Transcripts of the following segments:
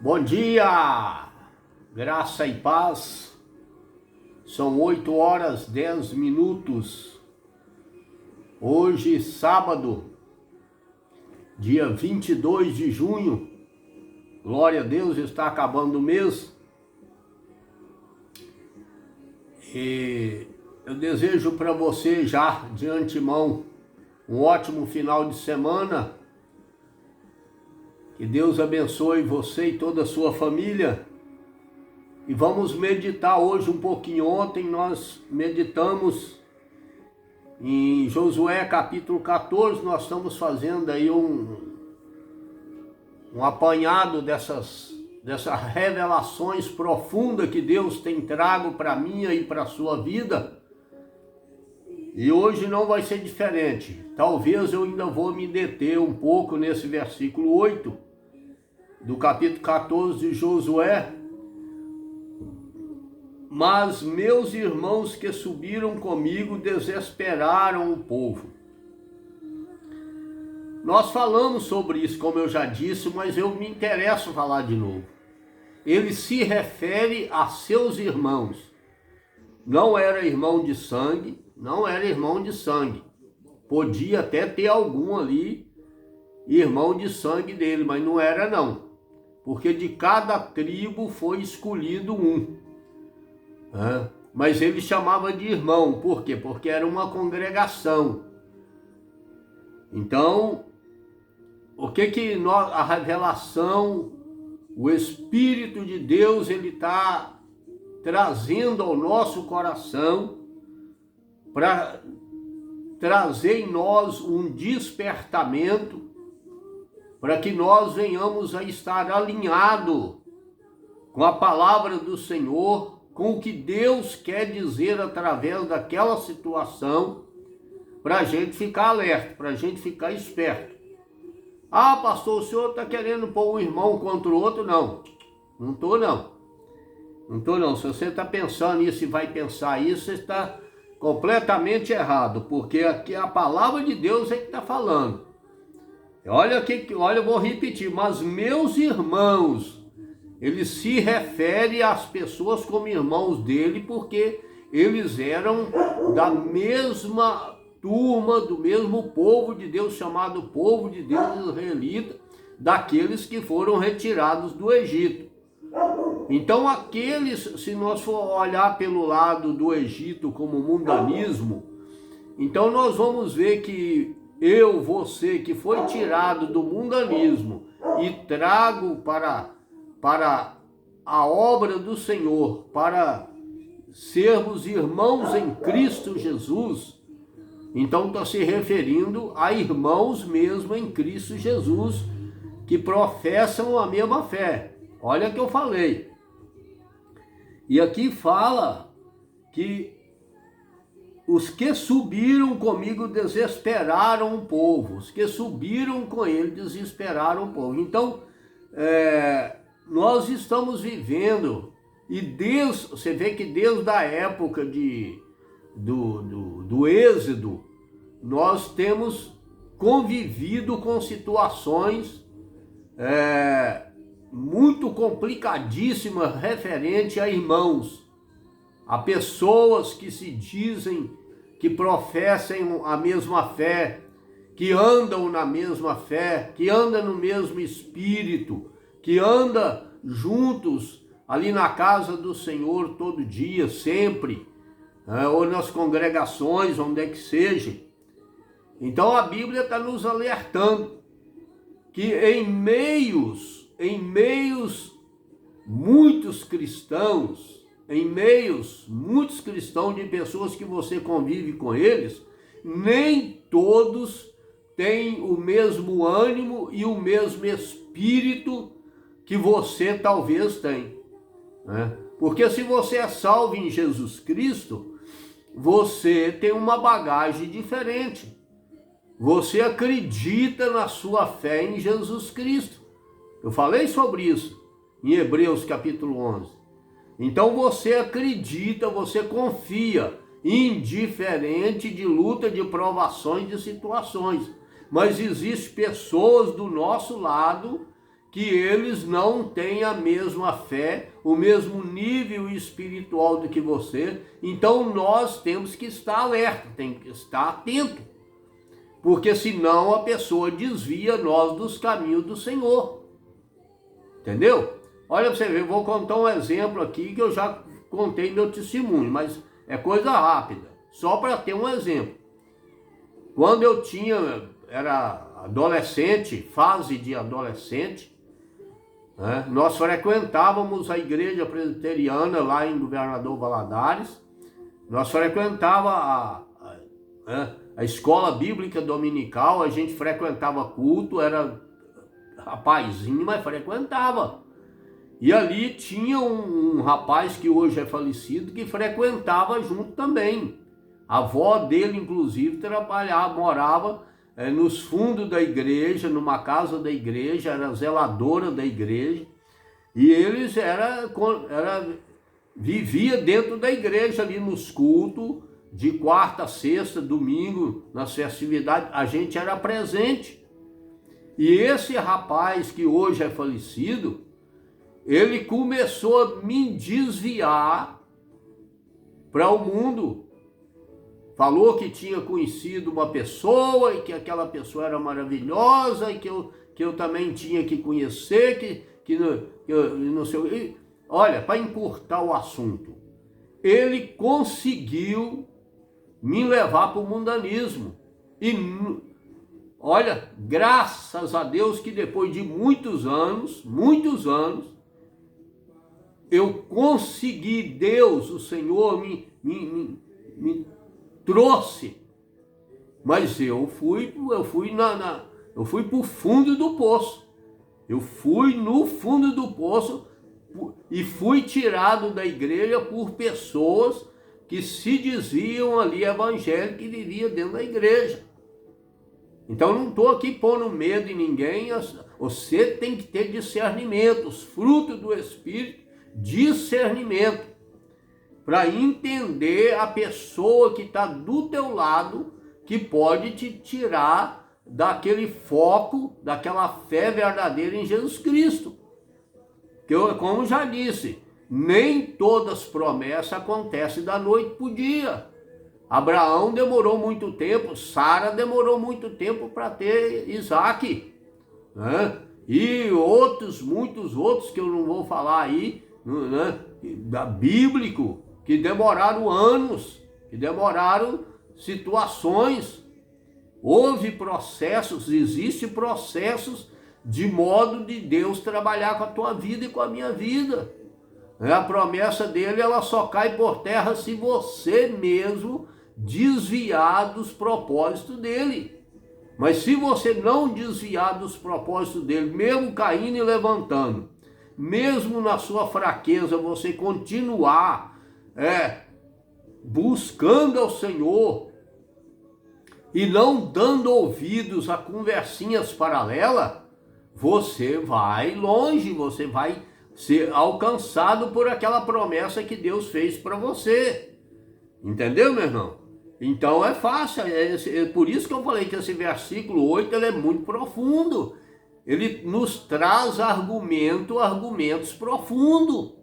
Bom dia, graça e paz. São 8h10. Hoje, sábado, dia 22 de junho. Glória a Deus, está acabando o mês. E eu desejo para você já de antemão um ótimo final de semana. Que Deus abençoe você e toda a sua família. E vamos meditar hoje um pouquinho. Ontem nós meditamos em Josué capítulo 14. Nós estamos fazendo aí um apanhado dessas revelações profundas que Deus tem trago para a minha e para a sua vida. E hoje não vai ser diferente. Talvez eu ainda vou me deter um pouco nesse versículo 8 do capítulo 14 de Josué. Mas meus irmãos que subiram comigo desesperaram o povo. Nós falamos sobre isso, como eu já disse, mas eu me interesso falar de novo. Ele se refere a seus irmãos. Não era irmão de sangue, não era irmão de sangue. Podia até ter algum ali, irmão de sangue dele, mas não era não. Porque de cada tribo foi escolhido um. Mas ele chamava de irmão. Por quê? Porque era uma congregação. Então, a revelação, o Espírito de Deus, ele está trazendo ao nosso coração para trazer em nós um despertamento, para que nós venhamos a estar alinhados com a palavra do Senhor, com o que Deus quer dizer através daquela situação, para a gente ficar alerta, para a gente ficar esperto. Ah, pastor, o senhor está querendo pôr um irmão contra o outro? Não, não estou não. Não estou não. Se você está pensando isso e vai pensar isso, você está completamente errado, porque aqui a palavra de Deus é que está falando. Olha, eu vou repetir, mas meus irmãos, ele se refere às pessoas como irmãos dele, porque eles eram da mesma turma, do mesmo povo de Deus, chamado povo de Deus israelita, daqueles que foram retirados do Egito. Então aqueles, se nós for olhar pelo lado do Egito como mundanismo, então nós vamos ver que você que foi tirado do mundanismo e trago para a obra do Senhor, para sermos irmãos em Cristo Jesus, então está se referindo a irmãos mesmo em Cristo Jesus, que professam a mesma fé. Olha o que eu falei. E aqui fala que os que subiram comigo desesperaram o povo. Os que subiram com ele desesperaram o povo. Então, nós estamos vivendo, e Deus, você vê que desde a época do Êxodo, nós temos convivido com situações muito complicadíssimas referente a irmãos, a pessoas que se dizem que professem a mesma fé, que andam na mesma fé, que andam no mesmo espírito, que andam juntos ali na casa do Senhor todo dia, sempre, ou nas congregações, onde é que seja. Então a Bíblia está nos alertando que em meios muitos cristãos, de pessoas que você convive com eles, nem todos têm o mesmo ânimo e o mesmo espírito que você talvez tem. Porque se você é salvo em Jesus Cristo, você tem uma bagagem diferente. Você acredita na sua fé em Jesus Cristo. Eu falei sobre isso em Hebreus capítulo 11. Então você acredita, você confia, indiferente de luta, de provações, de situações. Mas existem pessoas do nosso lado que eles não têm a mesma fé, o mesmo nível espiritual do que você. Então nós temos que estar alerta, tem que estar atento, porque senão a pessoa desvia nós dos caminhos do Senhor. Entendeu? Olha para você ver, eu vou contar um exemplo aqui que eu já contei meu testemunho, mas é coisa rápida, só para ter um exemplo. Quando eu era adolescente, fase de adolescente, né, nós frequentávamos a igreja presbiteriana lá em Governador Valadares, nós frequentava a escola bíblica dominical, a gente frequentava culto, era rapazinho, mas frequentava. E ali tinha um rapaz que hoje é falecido, que frequentava junto também. A avó dele, inclusive, morava nos fundos da igreja, numa casa da igreja, era zeladora da igreja. E eles vivia dentro da igreja ali nos cultos, de quarta, sexta, domingo, nas festividades, a gente era presente. E esse rapaz que hoje é falecido, ele começou a me desviar para o mundo. Falou que tinha conhecido uma pessoa e que aquela pessoa era maravilhosa e que eu também tinha que conhecer, que não sei. Olha, para encurtar o assunto, ele conseguiu me levar para o mundanismo. E olha, graças a Deus que depois de muitos anos, eu consegui, Deus, o Senhor me trouxe. Mas eu fui para o fundo do poço. Eu fui no fundo do poço e fui tirado da igreja por pessoas que se diziam ali evangélicos e viviam dentro da igreja. Então não estou aqui pondo medo em ninguém. Você tem que ter discernimento, os frutos do Espírito, discernimento, para entender a pessoa que está do teu lado, que pode te tirar daquele foco, daquela fé verdadeira em Jesus Cristo. Que eu, como já disse, nem todas as promessas acontecem da noite para o dia. Abraão demorou muito tempo, Sara demorou muito tempo para ter Isaac, né? E muitos outros que eu não vou falar aí, né? Bíblico, que demoraram anos, que demoraram situações. Houve processos, existem processos de modo de Deus trabalhar com a tua vida e com a minha vida. A promessa dele, ela só cai por terra se você mesmo desviar dos propósitos dele. Mas se você não desviar dos propósitos dele, mesmo caindo e levantando, mesmo na sua fraqueza, você continuar buscando ao Senhor e não dando ouvidos a conversinhas paralelas, você vai longe, você vai ser alcançado por aquela promessa que Deus fez para você. Entendeu, meu irmão? Então é fácil, é por isso que eu falei que esse versículo 8 ele é muito profundo. Ele nos traz argumentos profundos.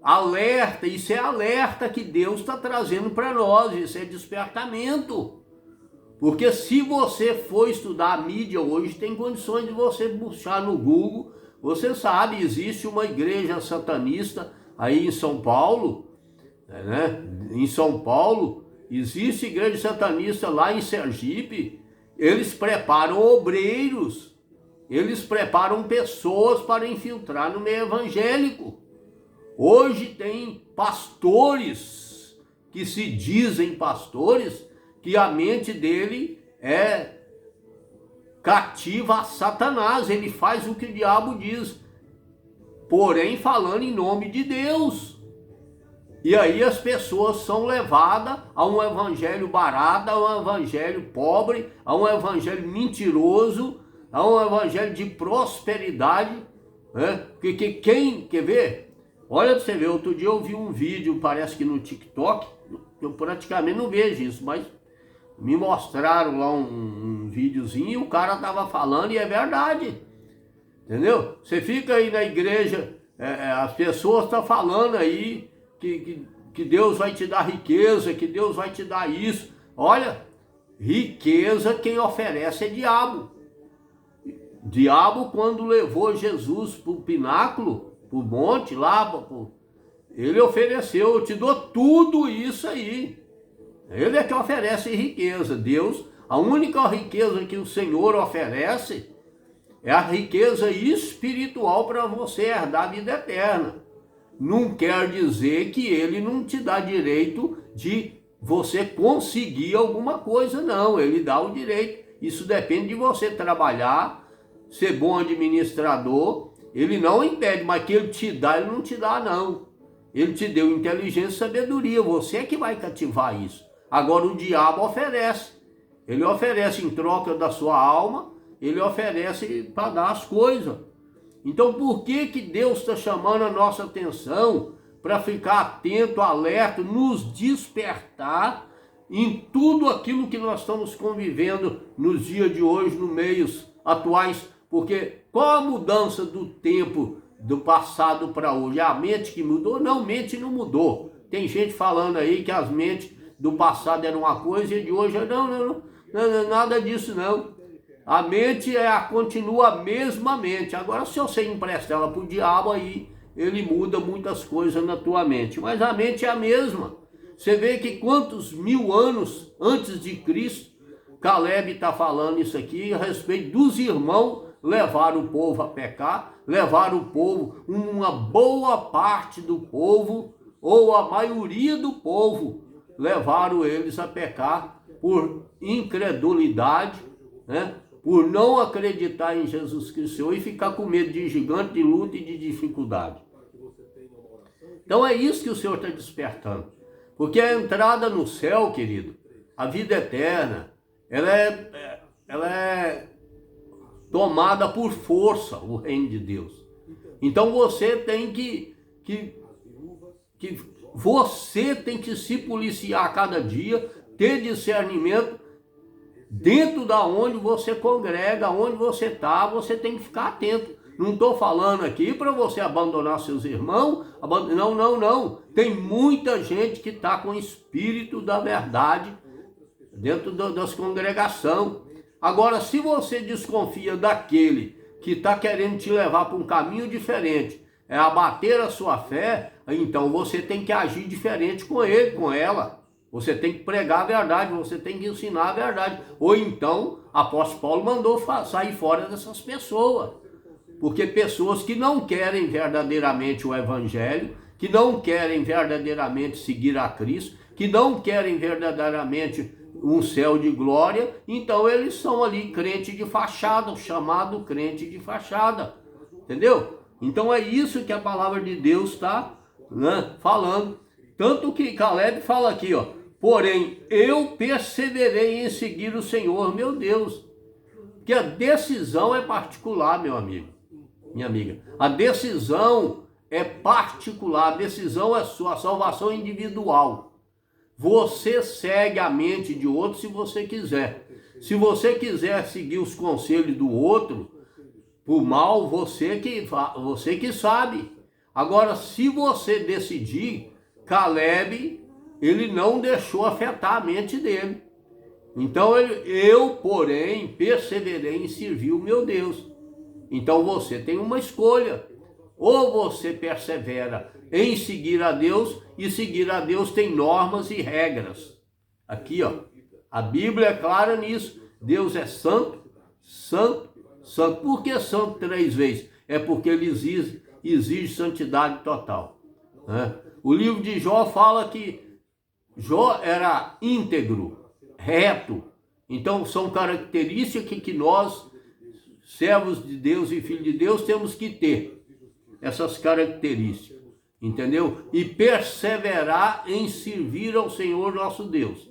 Alerta, isso é alerta que Deus está trazendo para nós, isso é despertamento. Porque se você for estudar a mídia hoje, tem condições de você buscar no Google. Você sabe, existe uma igreja satanista aí em São Paulo, né? Em São Paulo, existe igreja satanista lá em Sergipe. Eles preparam obreiros, eles preparam pessoas para infiltrar no meio evangélico. Hoje tem pastores que se dizem pastores, que a mente dele é cativa a Satanás, ele faz o que o diabo diz, porém falando em nome de Deus. E aí as pessoas são levadas a um evangelho barato, a um evangelho pobre, a um evangelho mentiroso, a um evangelho de prosperidade, né? Que quem quer ver? Olha para você ver, outro dia eu vi um vídeo, parece que no TikTok, eu praticamente não vejo isso, mas me mostraram lá um videozinho e o cara estava falando, e é verdade. Entendeu? Você fica aí na igreja, as pessoas estão falando aí que Deus vai te dar riqueza, que Deus vai te dar isso. Olha, riqueza quem oferece é diabo. Diabo, quando levou Jesus para o pináculo, para o monte lá, ele ofereceu: eu te dou tudo isso aí. Ele é que oferece riqueza. Deus, a única riqueza que o Senhor oferece é a riqueza espiritual para você herdar a vida eterna. Não quer dizer que ele não te dá direito de você conseguir alguma coisa, não. Ele dá o direito. Isso depende de você trabalhar, ser bom administrador. Ele não impede, mas que ele te dá, ele não te dá, não. Ele te deu inteligência e sabedoria. Você é que vai cativar isso. Agora o diabo oferece. Ele oferece em troca da sua alma. Ele oferece para dar as coisas. Então por que Deus está chamando a nossa atenção para ficar atento, alerta, nos despertar em tudo aquilo que nós estamos convivendo nos dias de hoje, nos meios atuais? Porque qual a mudança do tempo do passado para hoje? É a mente que mudou? Não, mente não mudou. Tem gente falando aí que as mentes do passado eram uma coisa e de hoje não, nada disso não. A mente continua a mesma mente. Agora, se você empresta ela para o diabo, aí ele muda muitas coisas na tua mente. Mas a mente é a mesma. Você vê que quantos 1000 anos antes de Cristo, Caleb está falando isso aqui a respeito dos irmãos levaram o povo a pecar, levaram o povo, uma boa parte do povo, ou a maioria do povo, levaram eles a pecar por incredulidade, né? Por não acreditar em Jesus Cristo e ficar com medo de gigante, de luta e de dificuldade. Então é isso que o Senhor está despertando. Porque a entrada no céu, querido, a vida eterna, ela é tomada por força, o reino de Deus. Então você tem você tem que se policiar a cada dia, ter discernimento. Dentro da onde você congrega, onde você está, você tem que ficar atento. Não estou falando aqui para você abandonar seus irmãos. Não. Tem muita gente que está com o espírito da verdade dentro das congregações. Agora, se você desconfia daquele que está querendo te levar para um caminho diferente, abater a sua fé, então você tem que agir diferente com ele, com ela. Você tem que pregar a verdade, você tem que ensinar a verdade. Ou então, apóstolo Paulo mandou sair fora dessas pessoas. Porque pessoas que não querem verdadeiramente o evangelho, que não querem verdadeiramente seguir a Cristo, que não querem verdadeiramente um céu de glória, então eles são ali crente de fachada, o chamado crente de fachada. Entendeu? Então é isso que a palavra de Deus está, né, falando. Tanto que Caleb fala aqui, ó. Porém, eu perseverei em seguir o Senhor, meu Deus. Porque a decisão é particular, meu amigo, minha amiga. A decisão é particular, a decisão é sua, a salvação é individual. Você segue a mente de outro se você quiser. Se você quiser seguir os conselhos do outro, por mal, você que sabe. Agora, se você decidir, Caleb, ele não deixou afetar a mente dele. Então, eu, porém, perseverei em servir o meu Deus. Então, você tem uma escolha. Ou você persevera em seguir a Deus, e seguir a Deus tem normas e regras. Aqui, ó, a Bíblia é clara nisso. Deus é santo, santo, santo. Por que santo 3 vezes? É porque ele exige santidade total, né? O livro de Jó fala que Jó era íntegro, reto. Então são características que nós, servos de Deus e filhos de Deus, temos que ter. Essas características, entendeu? E perseverar em servir ao Senhor nosso Deus.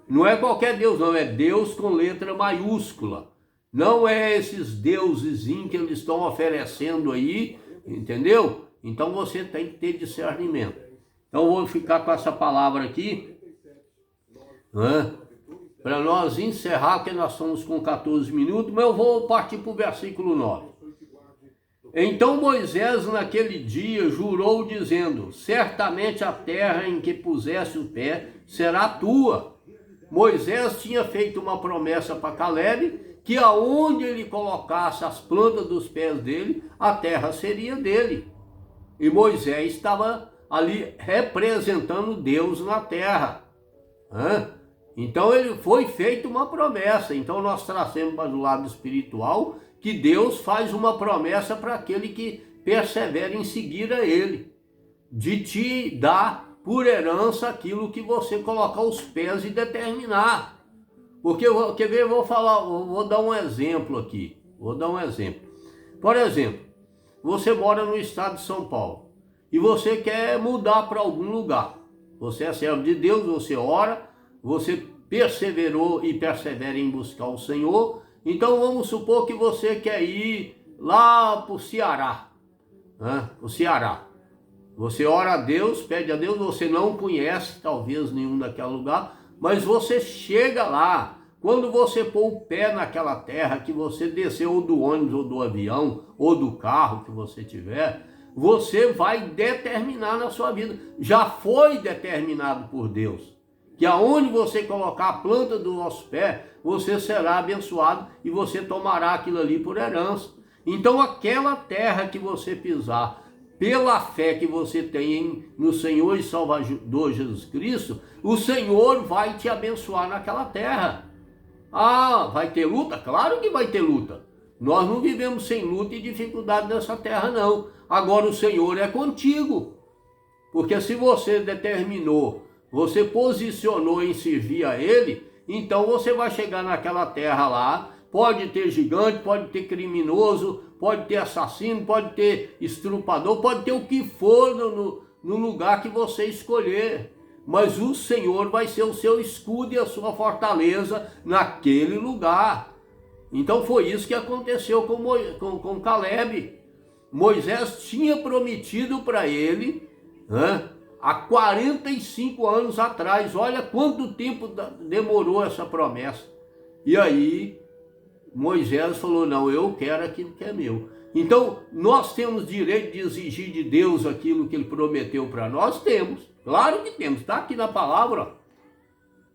Não é qualquer Deus, não. É Deus com letra maiúscula. Não é esses deusezinhos que eles estão oferecendo aí, entendeu? Então você tem que ter discernimento. Então eu vou ficar com essa palavra aqui, né, para nós encerrar, porque nós estamos com 14 minutos, mas eu vou partir para o versículo 9. Então Moisés naquele dia jurou dizendo: certamente a terra em que pusesse o pé será tua. Moisés tinha feito uma promessa para Caleb, que aonde ele colocasse as plantas dos pés dele, a terra seria dele. E Moisés estava ali representando Deus na terra. Então ele foi feita uma promessa. Então nós trazemos para o lado espiritual que Deus faz uma promessa para aquele que persevera em seguir a ele, de te dar por herança aquilo que você colocar os pés e determinar. Porque, quer ver, vou dar um exemplo aqui. Por exemplo, você mora no estado de São Paulo e você quer mudar para algum lugar. Você é servo de Deus, você ora, você perseverou e persevera em buscar o Senhor. Então vamos supor que você quer ir lá para o Ceará. O Ceará. Você ora a Deus, pede a Deus, você não conhece talvez nenhum daquele lugar, mas você chega lá. Quando você pôr o pé naquela terra, que você desceu ou do ônibus, ou do avião, ou do carro que você tiver, você vai determinar na sua vida. Já foi determinado por Deus, que aonde você colocar a planta do nosso pé, você será abençoado e você tomará aquilo ali por herança. Então aquela terra que você pisar, pela fé que você tem no Senhor e Salvador Jesus Cristo, o Senhor vai te abençoar naquela terra. Vai ter luta? Claro que vai ter luta. Nós não vivemos sem luta e dificuldade nessa terra, não. Agora o Senhor é contigo. Porque se você determinou, você posicionou em servir a Ele, então você vai chegar naquela terra lá, pode ter gigante, pode ter criminoso, pode ter assassino, pode ter estrupador, pode ter o que for no lugar que você escolher. Mas o Senhor vai ser o seu escudo e a sua fortaleza naquele lugar. Então foi isso que aconteceu com Caleb. Moisés tinha prometido para ele, há 45 anos atrás. Olha quanto tempo demorou essa promessa. E aí Moisés falou: não, eu quero aquilo que é meu. Então nós temos direito de exigir de Deus aquilo que Ele prometeu para nós? Temos. Claro que temos, está aqui na palavra.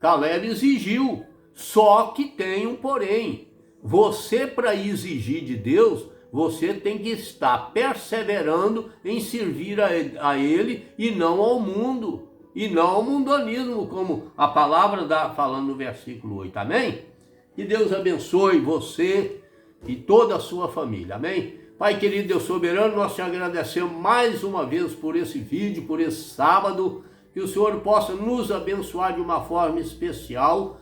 Caleb exigiu, só que tem um porém. Você, para exigir de Deus, você tem que estar perseverando em servir a Ele e não ao mundo, e não ao mundanismo, como a palavra falando no versículo 8, amém? Que Deus abençoe você e toda a sua família, amém? Pai querido, Deus soberano, nós te agradecemos mais uma vez por esse vídeo, por esse sábado, que o Senhor possa nos abençoar de uma forma especial,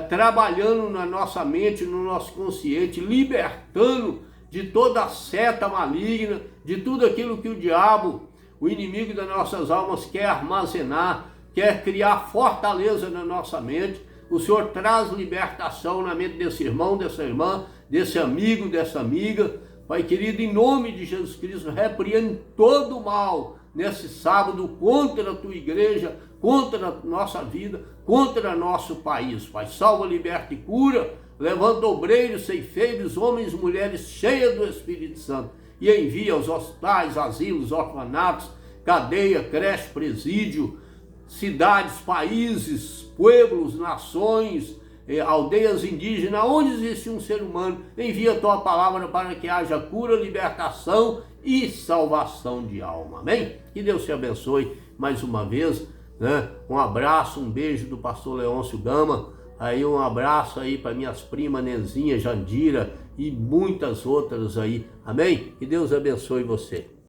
trabalhando na nossa mente, no nosso consciente, libertando de toda a seta maligna, de tudo aquilo que o diabo, o inimigo das nossas almas, quer armazenar, quer criar fortaleza na nossa mente. O Senhor traz libertação na mente desse irmão, dessa irmã, desse amigo, dessa amiga. Pai querido, em nome de Jesus Cristo, repreende todo o mal nesse sábado contra a tua igreja, contra a nossa vida, contra nosso país. Pai, salva, liberta e cura, levanta obreiros, ceifeiros, homens e mulheres cheios do Espírito Santo e envia aos hospitais, asilos, orfanatos, cadeia, creche, presídio, cidades, países, pueblos, nações, aldeias indígenas, onde existe um ser humano, envia a tua palavra para que haja cura, libertação e salvação de alma, amém? Que Deus te abençoe mais uma vez, um abraço, um beijo do pastor Leôncio Gama, aí um abraço aí para minhas primas Nenzinha, Jandira e muitas outras aí, amém? Que Deus abençoe você.